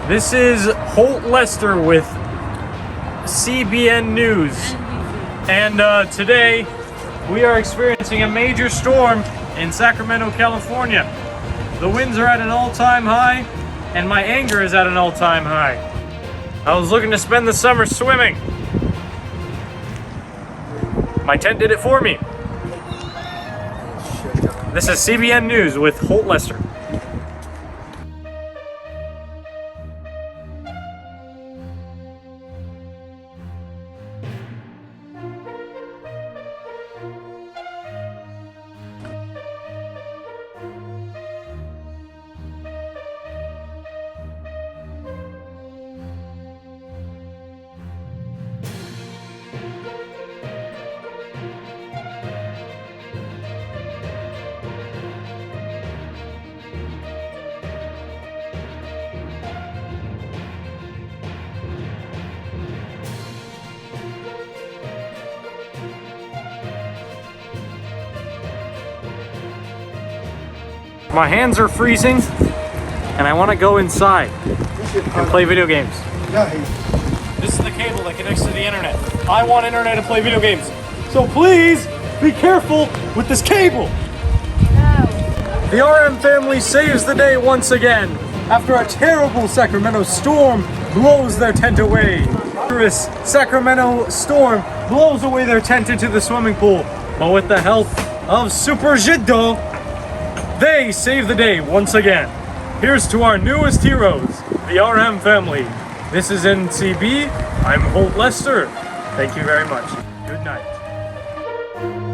This is Holt Lester with CBN News. And today we are experiencing a major storm in Sacramento, California. The winds are at an all-time high and my anger is at an all-time high. I was looking to spend the summer swimming. My tent did it for me. This is CBN News with Holt Lester. My hands are freezing and I want to go inside and play video games. This is the cable that connects to the internet. I want internet to play video games. So please be careful with this cable. The RM family saves the day once again after a terrible Sacramento storm blows their tent away. This Sacramento storm blows away their tent into the swimming pool, but with the help of Super Jiddo, they save the day once again. Here's to our newest heroes, the RM family. This is NCB. I'm Holt Lester. Thank you very much. Good night.